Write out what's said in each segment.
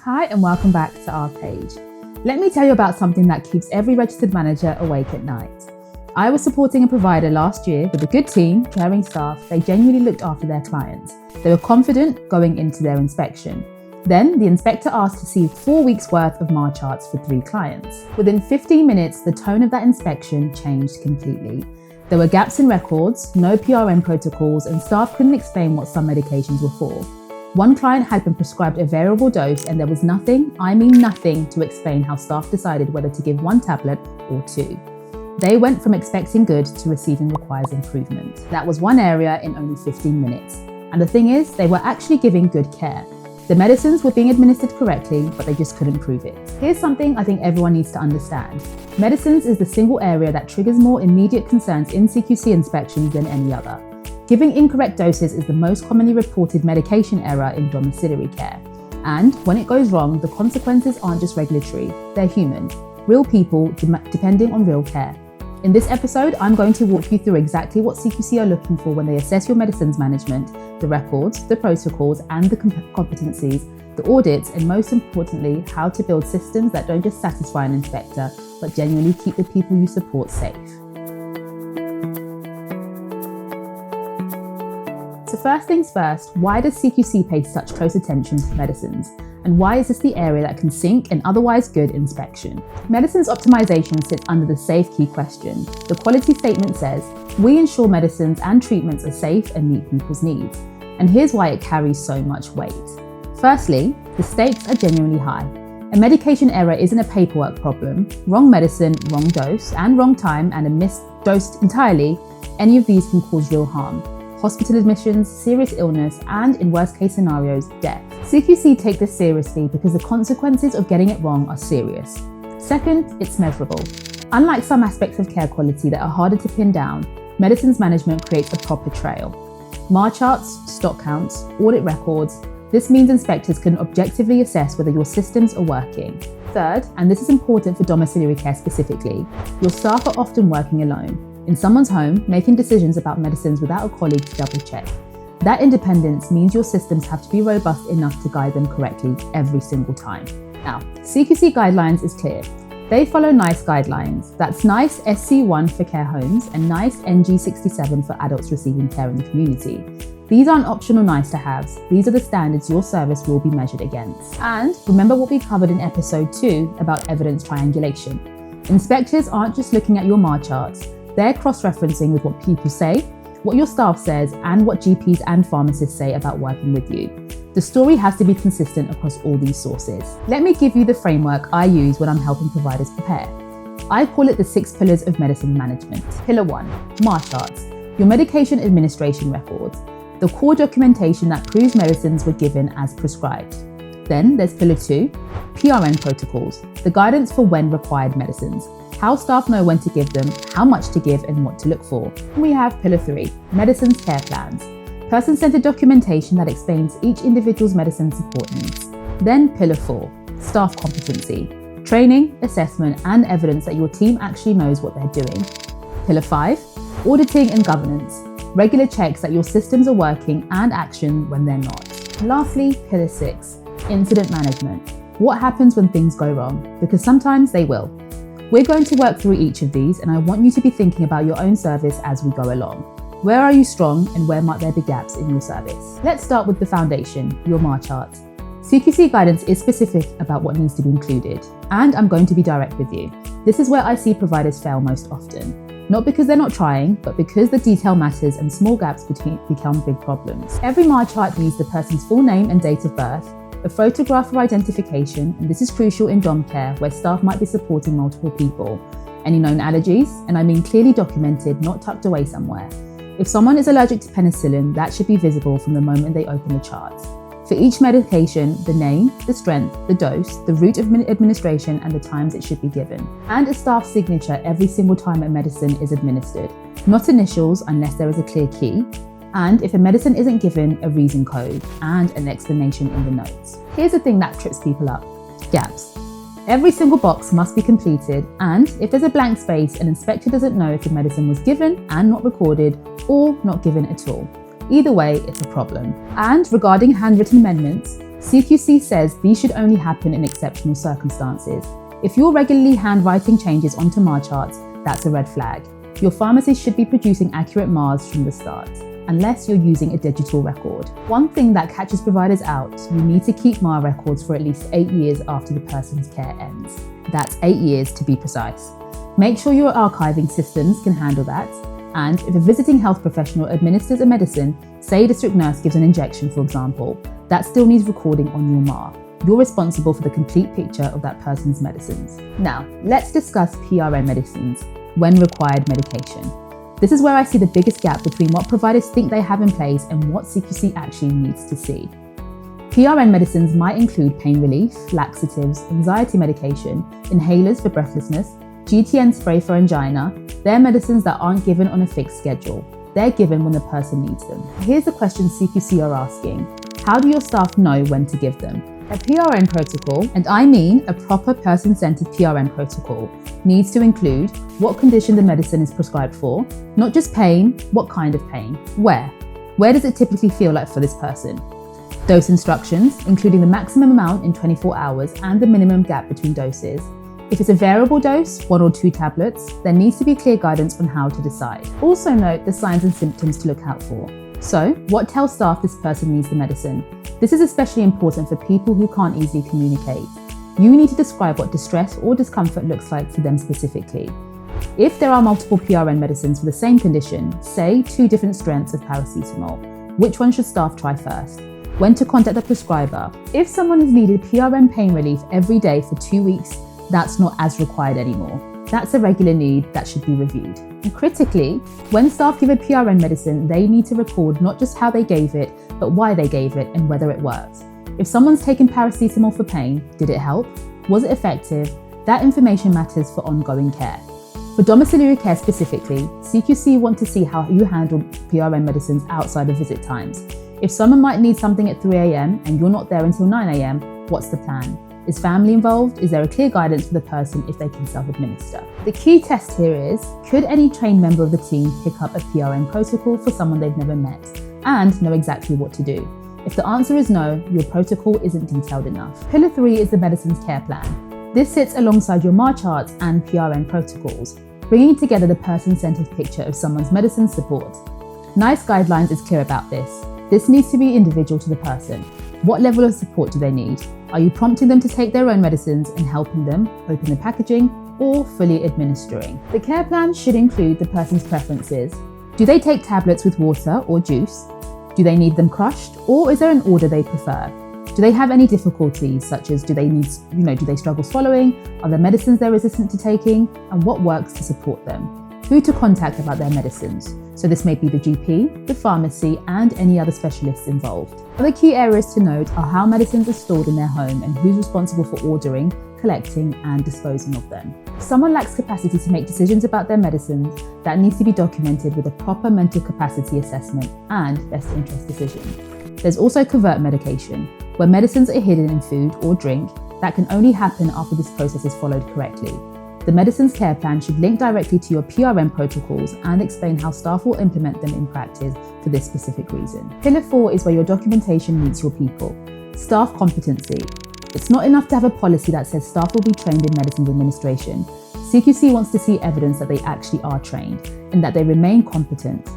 Hi and welcome back to our page. Let me tell you about something that keeps every registered manager awake at night. I was supporting a provider last year with a good team, caring staff. They genuinely looked after their clients. They were confident going into their inspection. Then the inspector asked to see 4 weeks worth of MAR charts for 3 clients. Within 15 minutes, the tone of that inspection changed completely. There were gaps in records, no PRN protocols, and staff couldn't explain what some medications were for. One client had been prescribed a variable dose and there was nothing to explain how staff decided whether to give 1 tablet or 2. They went from expecting good to receiving requires improvement. That was one area in only 15 minutes. And the thing is, they were actually giving good care. The medicines were being administered correctly, but they just couldn't prove it. Here's something I think everyone needs to understand. Medicines is the single area that triggers more immediate concerns in CQC inspections than any other. Giving incorrect doses is the most commonly reported medication error in domiciliary care. And when it goes wrong, the consequences aren't just regulatory, they're human, real people depending on real care. In this episode, I'm going to walk you through exactly what CQC are looking for when they assess your medicines management, the records, the protocols, and the competencies, the audits, and most importantly, how to build systems that don't just satisfy an inspector, but genuinely keep the people you support safe. So first things first, why does CQC pay such close attention to medicines? And why is this the area that can sink an otherwise good inspection? Medicines optimization sits under the safe key question. The quality statement says, we ensure medicines and treatments are safe and meet people's needs. And here's why it carries so much weight. Firstly, the stakes are genuinely high. A medication error isn't a paperwork problem. Wrong medicine, wrong dose, and wrong time, and a misdosed entirely, any of these can cause real harm. Hospital admissions, serious illness, and in worst case scenarios, death. CQC take this seriously because the consequences of getting it wrong are serious. Second, it's measurable. Unlike some aspects of care quality that are harder to pin down, medicines management creates a proper trail. MAR charts, stock counts, audit records. This means inspectors can objectively assess whether your systems are working. Third, and this is important for domiciliary care specifically, your staff are often working alone, in someone's home, making decisions about medicines without a colleague to double check. That independence means your systems have to be robust enough to guide them correctly every single time. Now, CQC guidelines is clear. They follow NICE guidelines. That's NICE SC1 for care homes and NICE NG67 for adults receiving care in the community. These aren't optional nice to haves. These are the standards your service will be measured against. And remember what we covered in episode 2 about evidence triangulation. Inspectors aren't just looking at your MAR charts. They're cross-referencing with what people say, what your staff says, and what GPs and pharmacists say about working with you. The story has to be consistent across all these sources. Let me give you the framework I use when I'm helping providers prepare. I call it the 6 pillars of medicine management. Pillar 1, MAR charts, your medication administration records, the core documentation that proves medicines were given as prescribed. Then there's Pillar 2, PRN protocols, the guidance for when required medicines, how staff know when to give them, how much to give, and what to look for. And we have Pillar 3, medicines care plans, person-centered documentation that explains each individual's medicine support needs. Then Pillar 4, staff competency, training, assessment, and evidence that your team actually knows what they're doing. Pillar 5, auditing and governance, regular checks that your systems are working and action when they're not. Lastly, Pillar 6, incident management, what happens when things go wrong, because sometimes they will. We're going to work through each of these, and I want you to be thinking about your own service as we go along. Where are you strong and where might there be gaps in your service? Let's start with the foundation, your MAR charts. CQC guidance is specific about what needs to be included, and I'm going to be direct with you. This is where I see providers fail most often. Not because they're not trying, but because the detail matters and small gaps become big problems. Every MAR chart needs the person's full name and date of birth, a photograph for identification, and this is crucial in dom care where staff might be supporting multiple people. Any known allergies, and I mean clearly documented, not tucked away somewhere. If someone is allergic to penicillin, that should be visible from the moment they open the charts. For each medication, the name, the strength, the dose, the route of administration, and the times it should be given. And a staff signature every single time a medicine is administered. Not initials unless there is a clear key. And if a medicine isn't given, a reason code and an explanation in the notes. Here's the thing that trips people up, gaps. Every single box must be completed, and if there's a blank space, an inspector doesn't know if the medicine was given and not recorded or not given at all. Either way, it's a problem. And regarding handwritten amendments, CQC says these should only happen in exceptional circumstances. If you're regularly handwriting changes onto MAR charts, that's a red flag. Your pharmacist should be producing accurate MARs from the start, unless you're using a digital record. One thing that catches providers out, you need to keep MAR records for at least 8 years after the person's care ends. That's 8 years to be precise. Make sure your archiving systems can handle that, and if a visiting health professional administers a medicine, say a district nurse gives an injection for example, that still needs recording on your MAR. You're responsible for the complete picture of that person's medicines. Now, let's discuss PRN medicines, when required medication. This is where I see the biggest gap between what providers think they have in place and what CQC actually needs to see. PRN medicines might include pain relief, laxatives, anxiety medication, inhalers for breathlessness, GTN spray for angina. They're medicines that aren't given on a fixed schedule. They're given when the person needs them. Here's the question CQC are asking. How do your staff know when to give them? A PRN protocol, and I mean a proper person-centered PRN protocol, needs to include what condition the medicine is prescribed for, not just pain, what kind of pain, where does it typically feel like for this person, dose instructions, including the maximum amount in 24 hours and the minimum gap between doses. If it's a variable dose, 1 or 2 tablets, there needs to be clear guidance on how to decide. Also note the signs and symptoms to look out for. So, what tells staff this person needs the medicine? This is especially important for people who can't easily communicate. You need to describe what distress or discomfort looks like for them specifically. If there are multiple PRN medicines for the same condition, say 2 different strengths of paracetamol, which one should staff try first? When to contact the prescriber? If someone has needed PRN pain relief every day for 2 weeks, that's not as required anymore. That's a regular need that should be reviewed. And critically, when staff give a PRN medicine, they need to record not just how they gave it, but why they gave it and whether it works. If someone's taken paracetamol for pain, did it help? Was it effective? That information matters for ongoing care. For domiciliary care specifically, CQC want to see how you handle PRN medicines outside of visit times. If someone might need something at 3 a.m. and you're not there until 9 a.m., what's the plan? Is family involved? Is there a clear guidance for the person if they can self-administer? The key test here is, could any trained member of the team pick up a PRN protocol for someone they've never met and know exactly what to do? If the answer is no, your protocol isn't detailed enough. Pillar 3 is the medicine's care plan. This sits alongside your MAR charts and PRN protocols, bringing together the person-centered picture of someone's medicine support. NICE guidelines is clear about this. This needs to be individual to the person. What level of support do they need? Are you prompting them to take their own medicines and helping them open the packaging, or fully administering? The care plan should include the person's preferences. Do they take tablets with water or juice? Do they need them crushed, or is there an order they prefer? Do they have any difficulties, such as do they struggle swallowing? Are there medicines they're resistant to taking? And what works to support them? Who to contact about their medicines. So this may be the GP, the pharmacy, and any other specialists involved. Other key areas to note are how medicines are stored in their home and who's responsible for ordering, collecting, and disposing of them. If someone lacks capacity to make decisions about their medicines, that needs to be documented with a proper mental capacity assessment and best interest decision. There's also covert medication, where medicines are hidden in food or drink that can only happen after this process is followed correctly. The medicine's care plan should link directly to your PRN protocols and explain how staff will implement them in practice for this specific reason. Pillar 4 is where your documentation meets your people. Staff competency. It's not enough to have a policy that says staff will be trained in medicines administration. CQC wants to see evidence that they actually are trained and that they remain competent.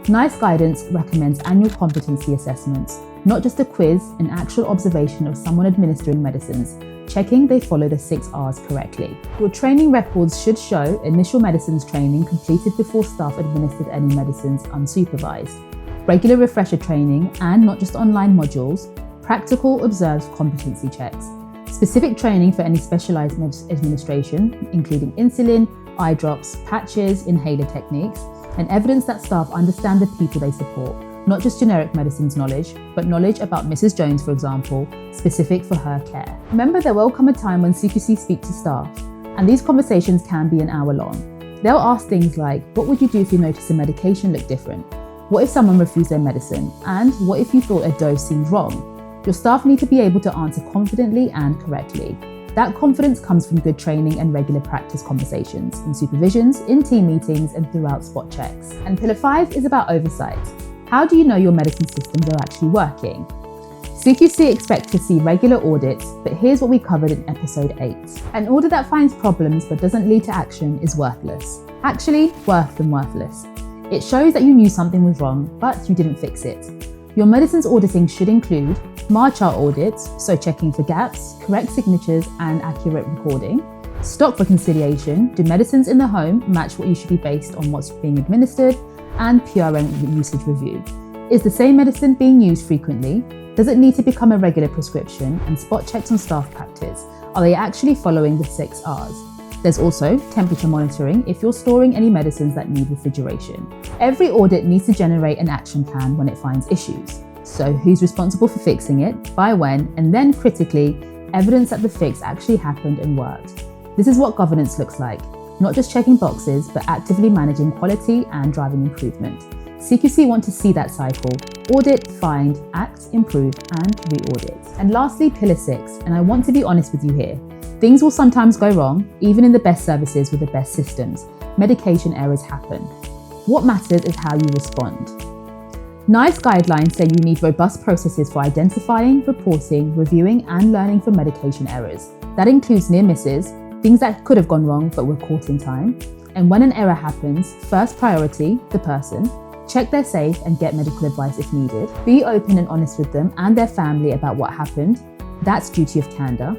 NICE guidance recommends annual competency assessments, not just a quiz, an actual observation of someone administering medicines, checking they follow the 6 R's correctly. Your training records should show initial medicines training completed before staff administered any medicines unsupervised, regular refresher training and not just online modules, practical observed competency checks, specific training for any specialised administration, including insulin, eye drops, patches, inhaler techniques, and evidence that staff understand the people they support, not just generic medicines knowledge, but knowledge about Mrs. Jones, for example, specific for her care. Remember, there will come a time when CQC speak to staff, and these conversations can be an hour long. They'll ask things like, what would you do if you noticed a medication looked different? What if someone refused their medicine? And what if you thought a dose seemed wrong? Your staff need to be able to answer confidently and correctly. That confidence comes from good training and regular practice conversations, in supervisions, in team meetings, and throughout spot checks. And pillar 5 is about oversight. How do you know your medicine systems are actually working? CQC expect to see regular audits, but here's what we covered in episode 8. An audit that finds problems but doesn't lead to action is worthless. Actually, worse than worthless. It shows that you knew something was wrong, but you didn't fix it. Your medicines auditing should include MAR chart audits, so checking for gaps, correct signatures and accurate recording, stock reconciliation, do medicines in the home match what you should be based on what's being administered, and PRN usage review. Is the same medicine being used frequently? Does it need to become a regular prescription? And spot checks on staff practice. Are they actually following the 6 R's? There's also temperature monitoring if you're storing any medicines that need refrigeration. Every audit needs to generate an action plan when it finds issues. So who's responsible for fixing it, by when, and then critically, evidence that the fix actually happened and worked. This is what governance looks like, not just checking boxes, but actively managing quality and driving improvement. CQC want to see that cycle: audit, find, act, improve, and re-audit. And lastly, pillar 6, and I want to be honest with you here. Things will sometimes go wrong, even in the best services with the best systems. Medication errors happen. What matters is how you respond. NICE guidelines say you need robust processes for identifying, reporting, reviewing, and learning from medication errors. That includes near misses, things that could have gone wrong but were caught in time. And when an error happens, first priority, the person. Check they're safe and get medical advice if needed. Be open and honest with them and their family about what happened. That's duty of candor.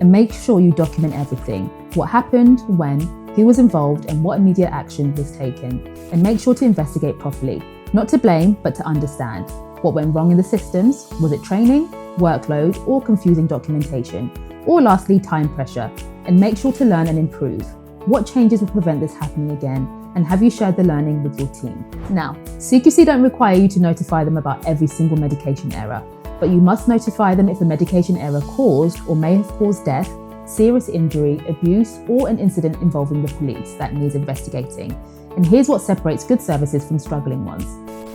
And make sure you document everything. What happened, when, who was involved, and what immediate action was taken. And make sure to investigate properly. Not to blame, but to understand. What went wrong in the systems? Was it training, workload, or confusing documentation? Or lastly, time pressure. And make sure to learn and improve. What changes will prevent this happening again? And have you shared the learning with your team? Now, CQC don't require you to notify them about every single medication error, but you must notify them if a medication error caused or may have caused death, serious injury, abuse, or an incident involving the police that needs investigating. And here's what separates good services from struggling ones.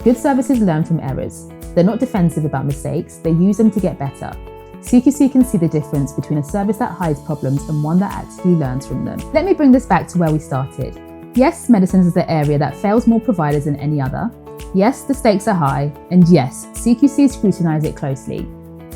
Good services learn from errors. They're not defensive about mistakes, they use them to get better. CQC can see the difference between a service that hides problems and one that actively learns from them. Let me bring this back to where we started. Yes, medicines is the area that fails more providers than any other. Yes, the stakes are high. And yes, CQC scrutinise it closely.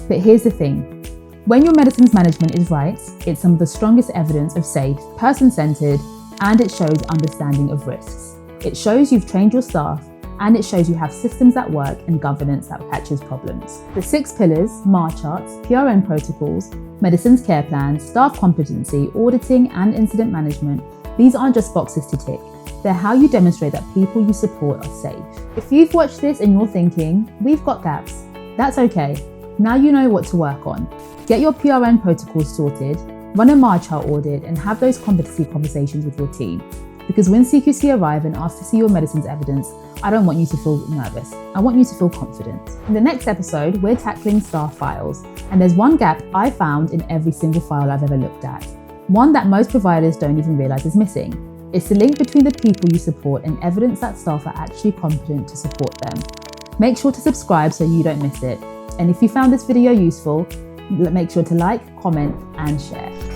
But here's the thing. When your medicines management is right, it's some of the strongest evidence of safe, person-centred, and it shows understanding of risks. It shows you've trained your staff, and it shows you have systems that work and governance that catches problems. The 6 pillars, MAR charts, PRN protocols, medicines care plans, staff competency, auditing, and incident management, these aren't just boxes to tick. They're how you demonstrate that people you support are safe. If you've watched this and you're thinking, we've got gaps, that's okay. Now you know what to work on. Get your PRN protocols sorted, run a MAR chart audit, and have those competency conversations with your team. Because when CQC arrive and ask to see your medicines evidence, I don't want you to feel nervous. I want you to feel confident. In the next episode, we're tackling staff files. And there's one gap I found in every single file I've ever looked at. One that most providers don't even realise is missing. It's the link between the people you support and evidence that staff are actually competent to support them. Make sure to subscribe so you don't miss it. And if you found this video useful, make sure to like, comment, and share.